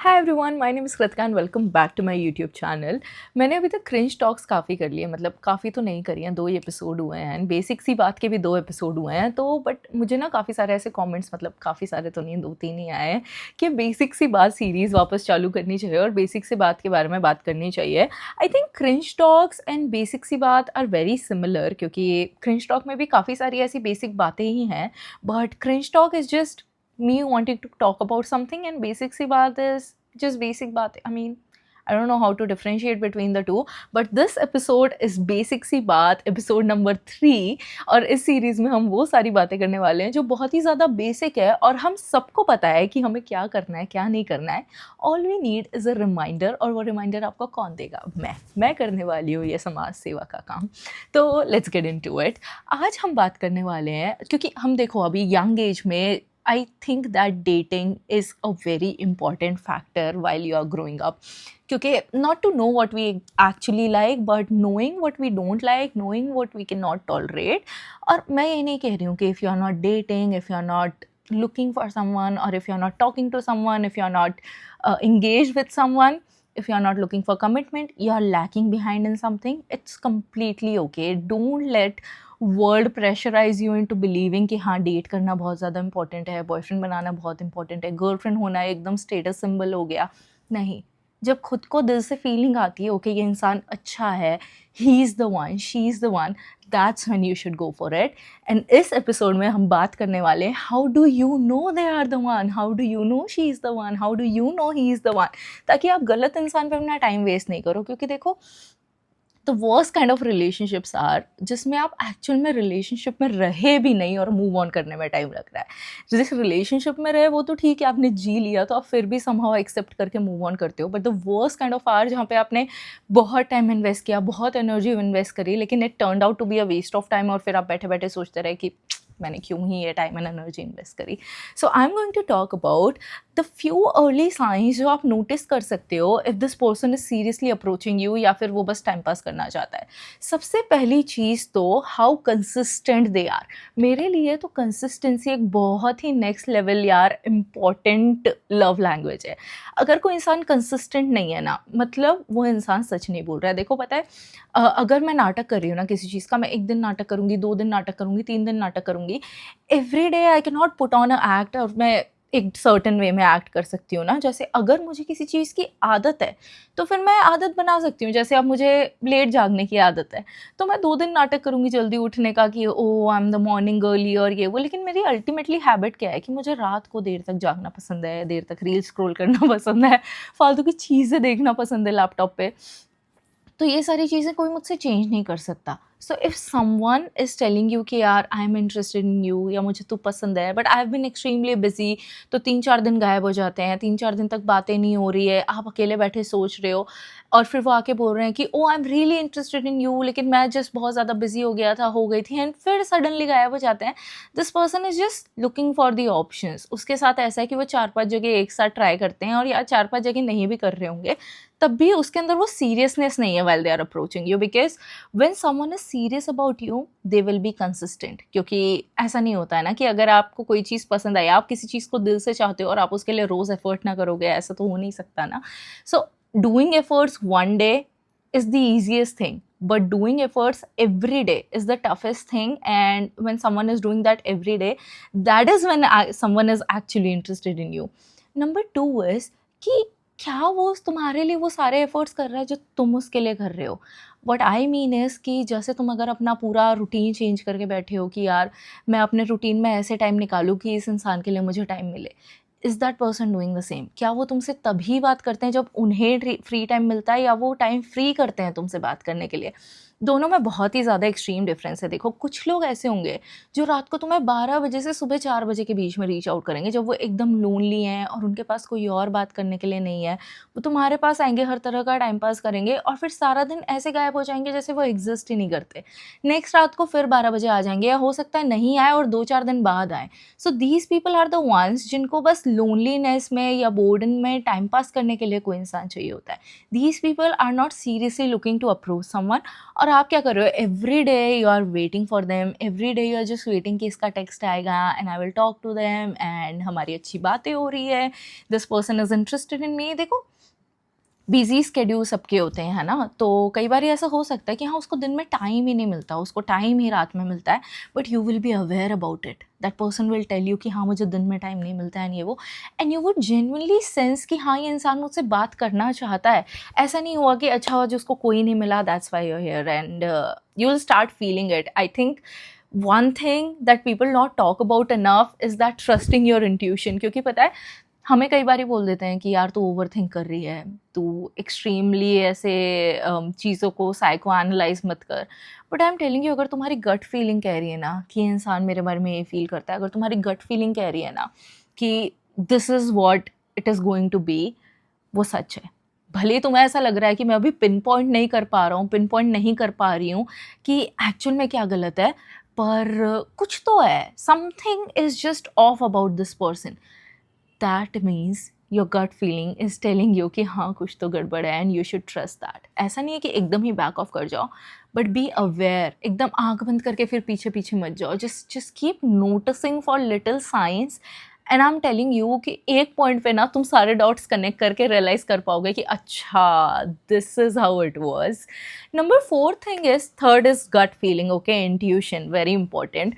Hi everyone, my name is Kritika and welcome back to my YouTube channel. मैंने अभी तक cringe talks काफ़ी कर लिए, मतलब काफ़ी तो नहीं करी हैं, 2 ही एपिसोड हुए हैं एंड बेसिक सी बात के भी 2 एपिसोड हुए हैं। तो बट मुझे ना काफ़ी सारे ऐसे कमेंट्स, मतलब काफ़ी सारे तो नहीं, 2-3 ही आए हैं कि बेसिक सी बात सीरीज़ वापस चालू करनी चाहिए और बेसिक सी बात के बारे में बात करनी चाहिए। I think cringe talks and basic सी बात आर वेरी सिमिलर, क्योंकि क्रिंज टॉक में भी काफ़ी सारी ऐसी बेसिक बातें ही हैं, but cringe talk is just me wanting to talk about something and basic सी बात is just basic बात. I mean, I don't know how to differentiate between the two, but this episode is basic सी बात, episode number 3। और इस series में हम वो सारी बातें करने वाले हैं जो बहुत ही ज़्यादा बेसिक है और हम सबको पता है कि हमें क्या करना है, क्या नहीं करना है। All we need is a reminder, और वो रिमाइंडर आपको कौन देगा? मैं करने वाली हूँ ये समाज सेवा का काम। तो लेट्स गेट इनटू इट। आज हम बात करने वाले हैं, क्योंकि हम देखो अभी यंग एज में I think that dating is a very important factor while you are growing up. क्योंकि not to know what we actually like, but knowing what we don't like, knowing what we cannot tolerate. और मैं ये नहीं कह रही हूँ कि if you are not dating, if you are not looking for someone, or if you are not talking to someone, if you are not engaged with someone, if you are not looking for commitment, you are lacking behind in something. It's completely okay. Don't let world pressurise you into believing कि हाँ date करना बहुत ज़्यादा important है, boyfriend बनाना बहुत important है, girlfriend होना एकदम स्टेटस सिंबल हो गया। नहीं, जब खुद को दिल से फीलिंग आती है ओके ये इंसान अच्छा है, he is the one, she is the one, that's when you should go for it. And इस एपिसोड में हम बात करने वाले हैं how do you know they are the one, how do you know she is the one, how do you know he is the one, ताकि आप गलत इंसान पर अपना टाइम वेस्ट नहीं करो। क्योंकि देखो the worst kind of relationships are जिसमें आप एक्चुअल में रिलेशनशिप में रहे भी नहीं और मूव ऑन करने में टाइम लग रहा है। जिस रिलेशनशिप में रहे वो तो ठीक है, आपने जी लिया तो आप फिर भी समहाउ एक्सेप्ट करके मूव ऑन करते हो, but the worst kind of are जहाँ पे आपने बहुत टाइम इन्वेस्ट किया, बहुत एनर्जी इन्वेस्ट करी, लेकिन it turn out to be a waste of time, और फिर आप बैठे बैठे सोचते रहे कि मैंने क्यों ही ये टाइम एंड एनर्जी इन्वेस्ट करी। So I am going to talk about the few early signs जो आप नोटिस कर सकते हो if this person is seriously approaching you, या फिर वो बस टाइम पास करना चाहता है। सबसे पहली चीज़ तो हाउ कंसिस्टेंट दे आर। मेरे लिए तो कंसिस्टेंसी एक बहुत ही नेक्स्ट लेवल यार इम्पॉर्टेंट लव लैंग्वेज है। अगर कोई इंसान कंसिस्टेंट नहीं है ना, मतलब वो इंसान सच नहीं बोल रहा है। देखो पता है, अगर मैं नाटक कर रही हूँ ना किसी चीज़ का, मैं 1 दिन नाटक करूँगी, 2 दिन नाटक करूँगी, 3 दिन नाटक करूँगी, every day I can not put on a act, और मैं एक सर्टेन वे में एक्ट कर सकती हूँ ना। जैसे अगर मुझे किसी चीज़ की आदत है तो फिर मैं आदत बना सकती हूँ। जैसे अब मुझे लेट जागने की आदत है तो मैं 2 दिन नाटक करूँगी जल्दी उठने का कि oh I am the morning girly और ये वो, लेकिन मेरी अल्टीमेटली हैबिट क्या है कि मुझे रात को देर तक जागना पसंद है, देर तक रील स्क्रॉल करना पसंद है, फालतू की चीज़ें देखना पसंद है लैपटॉप पे। तो ये सारी चीज़ें कोई मुझसे चेंज नहीं कर सकता। So if someone is telling you कि यार I am interested in you, या मुझे तू पसंद है, but I have been extremely busy, तो 3-4 दिन गायब हो जाते हैं, 3-4 दिन तक बातें नहीं हो रही है, आप अकेले बैठे सोच रहे हो, और फिर वो आके बोल रहे हैं कि oh I am really interested in you, लेकिन मैं जस्ट बहुत ज़्यादा बिजी हो गया था, हो गई थी, एंड फिर सडनली गायब हो जाते हैं। This person is just looking for the options. उसके साथ ऐसा है कि वो 4-5 जगह एक साथ ट्राई करते हैं, और या 4-5 जगह नहीं भी कर रहे होंगे, तब भी उसके अंदर वो सीरियसनेस नहीं है while they are approaching you, because when someone is serious about you they will be consistent। क्योंकि ऐसा नहीं होता है ना कि अगर आपको कोई चीज़ पसंद आई, आप किसी चीज़ को दिल से चाहते हो और आप उसके लिए रोज़ एफर्ट ना करोगे, ऐसा तो हो नहीं सकता ना। So doing efforts one day is the easiest thing, but doing efforts every day is the toughest thing, and when someone is doing that every day, that is when someone is actually interested in you। Number 2 is कि क्या वो तुम्हारे लिए वो सारे efforts कर रहा है जो तुम उसके लिए कर रहे हो। व्हाट आई मीन इज़ कि जैसे तुम अगर अपना पूरा रूटीन चेंज करके बैठे हो कि यार मैं अपने रूटीन में ऐसे टाइम निकालूँ कि इस इंसान के लिए मुझे टाइम मिले, is that person doing the same? क्या वो तुमसे तभी बात करते हैं जब उन्हें फ्री टाइम मिलता है, या वो टाइम फ्री करते हैं तुमसे बात करने के लिए? दोनों में बहुत ही ज़्यादा एक्सट्रीम डिफरेंस है। देखो कुछ लोग ऐसे होंगे जो रात को तुम्हें 12 बजे से सुबह 4 बजे के बीच में रीच आउट करेंगे, जब वो एकदम लोनली हैं और उनके पास कोई और बात करने के लिए नहीं है। वो तुम्हारे पास आएँगे, हर तरह का टाइम पास करेंगे, और फिर सारा दिन ऐसे गायब हो जाएँगे जैसे वो एग्ज़िस्ट ही नहीं करते। नेक्स्ट रात को फिर 12 बजे आ जाएँगे, या हो सकता है नहीं आए और 2-4 दिन बाद आएँ। So these people are the ones जिनको बस लोनलीनेस में या बोर्डन में टाइम पास करने के लिए कोई इंसान चाहिए होता है। These people are not seriously looking to approach someone, और आप क्या कर रहे हो, every day you are waiting for them, every day you are just waiting कि इसका टेक्स्ट आएगा and I will talk to them and हमारी अच्छी बातें हो रही है, this person is interested in me. देखो बिजी स्केड्यूल सबके होते हैं, है ना, तो कई बार ऐसा हो सकता है कि हाँ उसको दिन में टाइम ही नहीं मिलता, उसको टाइम ही रात में मिलता है, but you will be aware about it, that person will tell you कि हाँ मुझे दिन में टाइम नहीं मिलता है ये वो, and you would genuinely sense कि हाँ ये इंसान मुझसे बात करना चाहता है। ऐसा नहीं हुआ कि अच्छा हुआ जिसको कोई नहीं मिला, that's why you are here, and you will start feeling it. I think one thing that people not talk about enough is that trusting your intuition, क्योंकि पता है हमें कई बार ही बोल देते हैं कि यार तू ओवर थिंक कर रही है, तू एक्सट्रीमली ऐसे चीज़ों को साइको एनालाइज मत कर, but I am telling you अगर तुम्हारी गट फीलिंग कह रही है ना कि इंसान मेरे बारे में ये फील करता है, अगर तुम्हारी गट फीलिंग कह रही है ना कि this is what it is going to be, वो सच है। भले ही तुम्हें ऐसा लग रहा है कि मैं अभी पिन पॉइंट नहीं कर पा रहा हूँ, पिन पॉइंट नहीं कर पा रही हूँ कि एक्चुअल में क्या गलत है, पर कुछ तो है, something is just off about this person, that means your gut feeling is telling you कि हाँ कुछ तो गड़बड़ है and you should trust that. ऐसा नहीं है कि एकदम ही बैक ऑफ कर जाओ, बट बी अवेयर, एकदम आंख बंद करके फिर पीछे पीछे मत जाओ, just keep noticing for little science, and I am telling you कि एक पॉइंट पे ना तुम सारे डॉट्स कनेक्ट करके रियलाइज कर पाओगे कि अच्छा this is how it was. Number 4 thing is, third is gut feeling, okay, intuition, very important.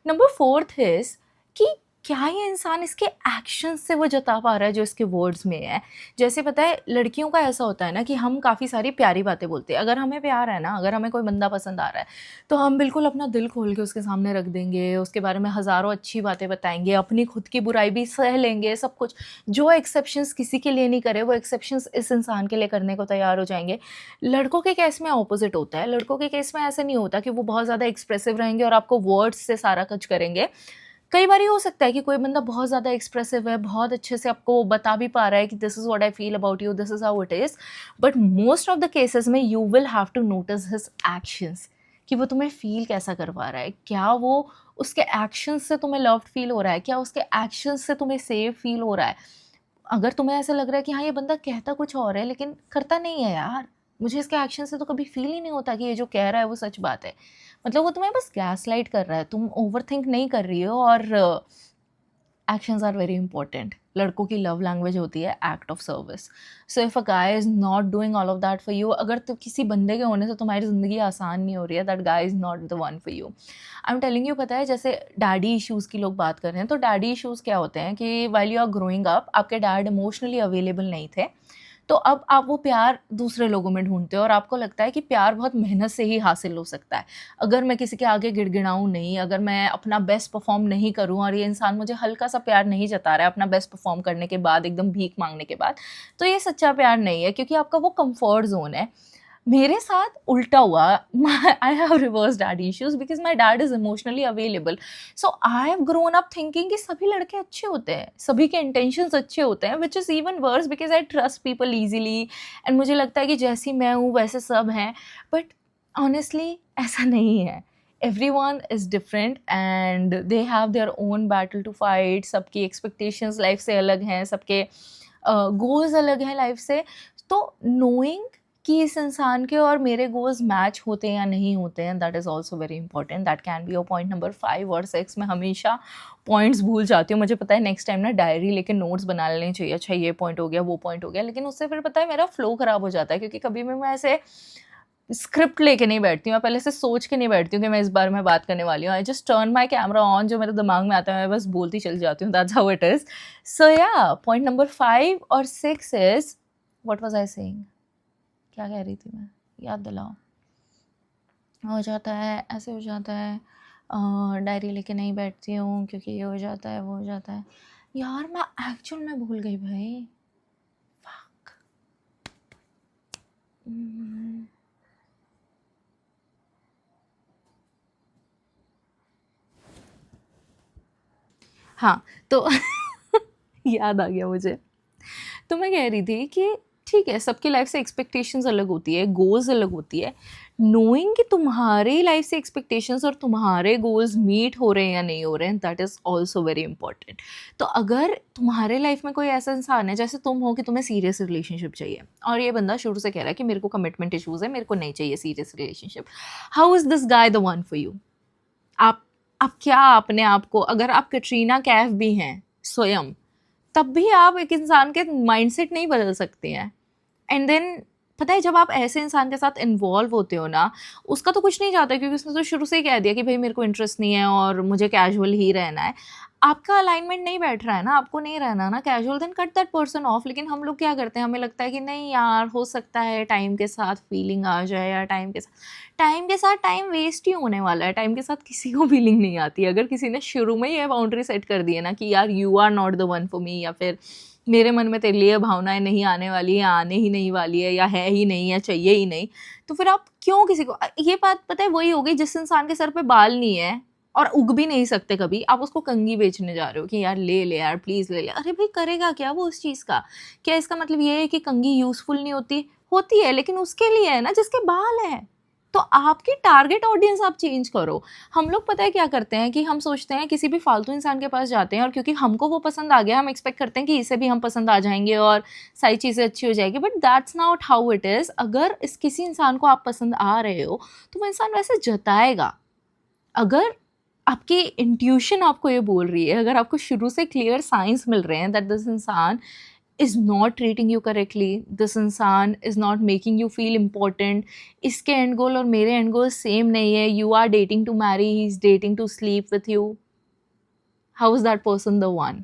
Number 4 is कि क्या ये इंसान इसके एक्शन से वो जता पा रहा है जो इसके वर्ड्स में है। जैसे पता है लड़कियों का ऐसा होता है ना कि हम काफ़ी सारी प्यारी बातें बोलते हैं, अगर हमें प्यार है ना, अगर हमें कोई बंदा पसंद आ रहा है तो हम बिल्कुल अपना दिल खोल के उसके सामने रख देंगे, उसके बारे में हज़ारों अच्छी बातें बताएंगे, अपनी खुद की बुराई भी सह लेंगे, सब कुछ। जो एक्सेप्शंस किसी के लिए नहीं करे वो एक्सेप्शंस इस इंसान के लिए करने को तैयार हो जाएंगे। लड़कों के केस में ऑपोजिट होता है, लड़कों के केस में ऐसा नहीं होता कि वो बहुत ज़्यादा एक्सप्रेसिव रहेंगे और आपको वर्ड्स से सारा कुछ करेंगे। कई बार ये हो सकता है कि कोई बंदा बहुत ज़्यादा एक्सप्रेसिव है, बहुत अच्छे से आपको बता भी पा रहा है कि this is what I feel about you, this is how it is, but most of the cases में you will have to notice his actions, कि वो तुम्हें फील कैसा करवा रहा है, क्या वो उसके एक्शंस से तुम्हें लव्ड फील हो रहा है, क्या उसके एक्शंस से तुम्हें सेफ फील हो रहा है। अगर तुम्हें ऐसा लग रहा है कि हाँ ये बंदा कहता कुछ और है लेकिन करता नहीं है यार, मुझे इसके एक्शन से तो कभी फील ही नहीं होता कि ये जो कह रहा है वो सच बात है, मतलब वो तुम्हें बस गैसलाइट कर रहा है, तुम ओवरथिंक नहीं कर रही हो। और एक्शंस आर वेरी इंपॉर्टेंट। लड़कों की लव लैंग्वेज होती है act of service. So if a guy is not doing all of that for you, अगर तो किसी बंदे के होने से तुम्हारी ज़िंदगी आसान नहीं हो रही है, that guy is not the one for you. I am telling you, पता है जैसे डैडी इश्यूज़ की लोग बात कर रहे हैं, तो डैडी इश्यूज़ क्या होते हैं कि while you are growing up आपके डैड इमोशनली अवेलेबल नहीं थे, तो अब आप वो प्यार दूसरे लोगों में ढूँढते हो और आपको लगता है कि प्यार बहुत मेहनत से ही हासिल हो सकता है। अगर मैं किसी के आगे गिड़गिड़ाऊँ नहीं, अगर मैं अपना बेस्ट परफ़ॉर्म नहीं करूँ और ये इंसान मुझे हल्का-सा प्यार नहीं जता रहा है अपना बेस्ट परफ़ॉर्म करने के बाद, एकदम भीख माँगने के बाद, तो ये सच्चा प्यार नहीं है, क्योंकि आपका वो कम्फ़र्ट ज़ोन है। मेरे साथ उल्टा हुआ, I have reverse daddy issues because my dad is emotionally available. So I have grown up thinking कि सभी लड़के अच्छे होते हैं, सभी के इंटेंशंस अच्छे होते हैं, which is even worse because I trust people easily, and मुझे लगता है कि जैसी मैं हूँ वैसे सब हैं, बट ऑनेस्टली ऐसा नहीं है। everyone is different and they have their own battle to fight, सबकी expectations लाइफ से अलग हैं, सबके गोल्स अलग हैं लाइफ से। तो नोइंग कि इस इंसान के और मेरे गोल्स मैच होते हैं या नहीं होते हैं, that is also very important, that can be your point number 5 और 6। मैं हमेशा पॉइंट्स भूल जाती हूँ, मुझे पता है नेक्स्ट टाइम ना डायरी लेके नोट्स बना लेने चाहिए, अच्छा ये पॉइंट हो गया वो पॉइंट हो गया, लेकिन उससे फिर पता है मेरा फ्लो ख़राब हो जाता है, क्योंकि कभी भी मैं ऐसे स्क्रिप्ट लेके नहीं बैठती हूँ, मैं पहले से सोच के नहीं बैठती हूँ कि मैं इस बार मैं बात करने वाली हूँ। I just turn my camera on, जो मेरे दिमाग में आता है मैं बस बोलती चली जाती हूँ, दैट्स हाउ इट इज़। सो या पॉइंट नंबर 5 और 6 is, what was I saying, क्या कह रही थी मैं, याद दिलाओ। हो जाता है, ऐसे हो जाता है, डायरी लेके नहीं बैठती हूँ क्योंकि ये हो जाता है वो हो जाता है, यार मैं एक्चुअल में भूल गई भाई, फक। हाँ, तो याद आ गया मुझे। तो मैं कह रही थी कि ठीक है, सबकी लाइफ से एक्सपेक्टेशंस अलग होती है, गोल्स अलग होती है। नोइंग कि तुम्हारी लाइफ से एक्सपेक्टेशंस और तुम्हारे गोल्स मीट हो रहे हैं या नहीं हो रहे हैं, that is also very important. तो अगर तुम्हारे लाइफ में कोई ऐसा इंसान है, जैसे तुम हो कि तुम्हें सीरियस रिलेशनशिप चाहिए और ये बंदा शुरू से कह रहा है कि मेरे को कमिटमेंट इशूज़ है, मेरे को नहीं चाहिए serious relationship, how is this guy the one for you? आप क्या अपने आप को, अगर आप कैटरीना कैफ भी हैं स्वयं, तब भी आप एक इंसान के माइंडसेट नहीं बदल सकते हैं। एंड देन पता है, जब आप ऐसे इंसान के साथ इन्वॉल्व होते हो ना, उसका तो कुछ नहीं जाता क्योंकि उसने तो शुरू से ही कह दिया कि भाई मेरे को इंटरेस्ट नहीं है और मुझे कैजुअल ही रहना है। आपका अलाइनमेंट नहीं बैठ रहा है ना, आपको नहीं रहना ना casual, then cut that person off. लेकिन हम लोग क्या करते हैं, हमें लगता है कि नहीं यार, हो सकता है टाइम के साथ फीलिंग आ जाए, या टाइम के साथ टाइम वेस्ट ही होने वाला है। टाइम के साथ किसी को फीलिंग नहीं आती। अगर किसी ने शुरू में ही ये बाउंड्री सेट कर दी है ना कि यार you are not the one for me, या फिर मेरे मन में तेरे लिए भावनाएं नहीं आने वाली है, आने ही नहीं वाली है, या है ही नहीं, या चाहिए ही नहीं, तो फिर आप क्यों किसी को, ये बात पता है वही होगी जिस इंसान के सर पे बाल नहीं है और उग भी नहीं सकते कभी, आप उसको कंघी बेचने जा रहे हो कि यार ले ले यार प्लीज़ ले ले। अरे भाई करेगा क्या वो उस चीज़ का? क्या इसका मतलब ये है कि कंघी यूज़फुल नहीं होती? होती है, लेकिन उसके लिए है ना जिसके बाल हैं। तो आपकी टारगेट ऑडियंस आप चेंज करो। हम लोग पता है क्या करते हैं कि हम सोचते हैं किसी भी फालतू इंसान के पास जाते हैं और क्योंकि हमको वो पसंद आ गया, हम एक्सपेक्ट करते हैं कि इसे भी हम पसंद आ जाएंगे और सारी चीज़ें अच्छी हो जाएगी, but that's not how it is. अगर इस किसी इंसान को आप पसंद आ रहे हो तो वो इंसान वैसे जताएगा। अगर आपकी इंट्यूशन आपको ये बोल रही है, अगर आपको शुरू से क्लियर साइंस मिल रहे हैं दैट दिस इंसान is not treating you correctly, this इंसान is not making you feel important, इसके एंड गोल और मेरे एंड गोल सेम नहीं है, you are dating to marry, he is dating to sleep with you, how is that person the one?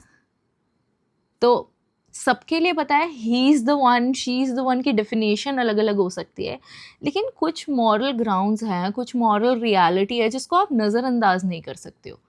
तो सबके लिए पता है he is the one, she is the one की डेफिनेशन अलग अलग हो सकती है, लेकिन कुछ मॉरल ग्राउंड्स हैं, कुछ मॉरल रियलिटी है जिसको आप नज़रअंदाज नहीं कर सकते हो।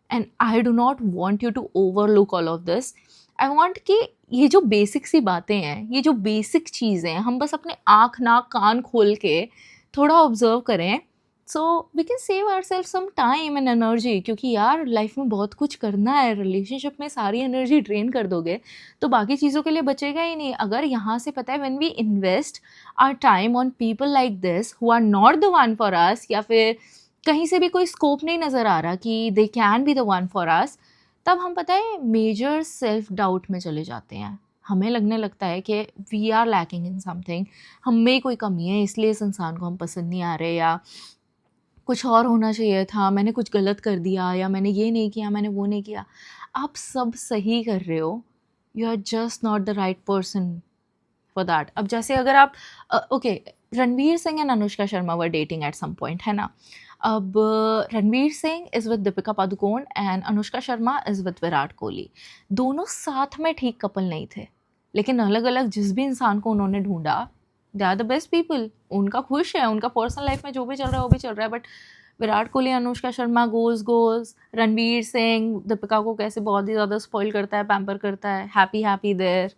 And I do not want you to overlook all of this. I want कि ये जो बेसिक सी बातें हैं, ये जो बेसिक चीज़ें हैं, हम बस अपने आँख नाक कान खोल के थोड़ा ऑब्जर्व करें, so we can save our self some time and energy. क्योंकि यार लाइफ में बहुत कुछ करना है, रिलेशनशिप में सारी एनर्जी ड्रेन कर दोगे तो बाकी चीज़ों के लिए बचेगा ही नहीं। अगर यहाँ से पता है when we invest our time on people like this who are not the one for us, या फिर कहीं से भी कोई स्कोप नहीं नज़र आ रहा कि they can be the one for अस, तब हम पता है मेजर सेल्फ डाउट में चले जाते हैं। हमें लगने लगता है कि we are lacking in something, हम में कोई कमी है इसलिए इस इंसान को हम पसंद नहीं आ रहे, या कुछ और होना चाहिए था, मैंने कुछ गलत कर दिया, या मैंने ये नहीं किया, मैंने वो नहीं किया। आप सब सही कर रहे हो, you are just not the right person for that. अब जैसे अगर आप okay, Ranveer Singh and Anushka Sharma were dating at some point, है ना। अब Ranveer Singh is with Deepika Padukone and Anushka Sharma is with Virat Kohli. दोनों साथ में ठीक कपल नहीं थे, लेकिन अलग अलग जिस भी इंसान को उन्होंने ढूंढा, they are the best people. उनका खुश है, उनका पर्सनल लाइफ में जो भी चल रहा है वो भी चल रहा है, बट विराट कोहली अनुष्का शर्मा गोज़, रणवीर सिंह दीपिका को कैसे बहुत ही ज़्यादा स्पॉइल करता है, पैम्पर करता है, हैप्पी देयर।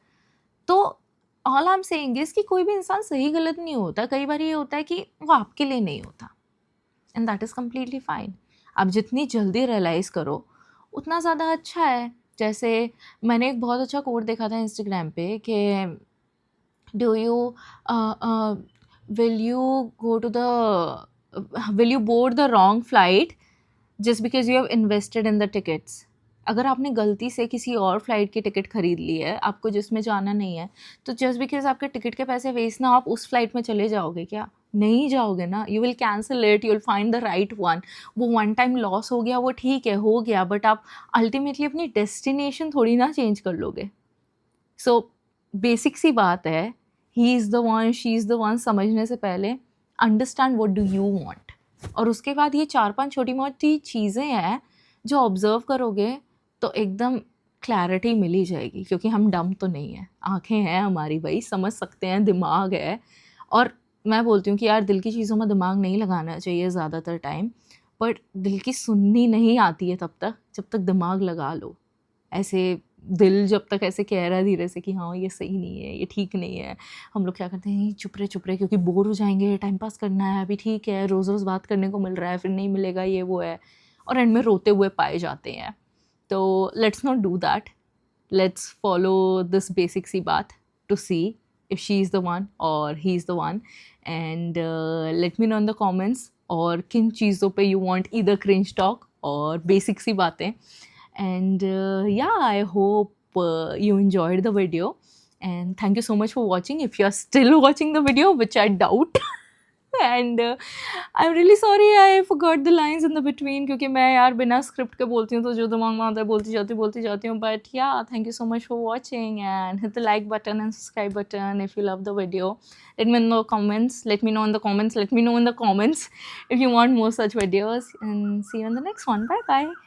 तो all I am saying is कि कोई भी इंसान सही गलत नहीं होता। कई बार ये होता है कि वो आपके लिए नहीं होता, and that is completely fine. आप जितनी जल्दी रियलाइज़ करो उतना ज़्यादा अच्छा है। जैसे मैंने एक बहुत अच्छा कोट देखा था इंस्टाग्राम पे कि do you will you board the wrong flight just because you have invested in the tickets. अगर आपने गलती से किसी और फ्लाइट की टिकट खरीद ली है, आपको जिसमें जाना नहीं है, तो जस्ट बिकॉज आपके टिकट के पैसे वेस्ट ना, आप उस फ्लाइट में चले जाओगे क्या? नहीं जाओगे ना। You will cancel it, you will find the right one. वो वन टाइम लॉस हो गया, वो ठीक है, हो गया, बट आप अल्टीमेटली अपनी डेस्टिनेशन थोड़ी ना चेंज कर लोगे। सो बेसिक सी बात है, he is the one, she is the one समझने से पहले understand what do you want, और उसके बाद ये 4-5 छोटी मोटी चीज़ें हैं जो ऑब्जर्व करोगे तो एकदम क्लैरिटी मिल ही जाएगी। क्योंकि हम डम तो नहीं है, आंखें हैं हमारी भाई, समझ सकते हैं, दिमाग है। और मैं बोलती हूँ कि यार दिल की चीज़ों में दिमाग नहीं लगाना चाहिए ज़्यादातर टाइम, बट दिल की सुननी नहीं आती है तब तक जब तक दिमाग लगा लो। ऐसे दिल जब तक ऐसे कह रहा है धीरे से कि हाँ ये सही नहीं है, ये ठीक नहीं है, हम लोग क्या करते हैं, चुप रहे क्योंकि बोर हो जाएंगे, टाइम पास करना है, अभी ठीक है, रोज़ रोज़ बात करने को मिल रहा है, फिर नहीं मिलेगा, ये वो है, और एंड में रोते हुए पाए जाते हैं। तो let's not do that, let's follow this basic सी बात to see if she is the one or he is the one. And let me know in the comments और किन चीज़ों पे you want either cringe talk और basic सी बातें. And yeah, I hope you enjoyed the video, and thank you so much for watching. If you are still watching the video, which I doubt, and I'm really sorry I forgot the lines in the between, क्योंकि मैं यार बिना script के बोलती हूँ तो जो दिमाग में आता है बोलती जाती हूँ. But yeah, thank you so much for watching, and hit the like button and subscribe button if you love the video. Let me know in the comments. Let me know in the comments if you want more such videos, and see you in the next one. Bye bye.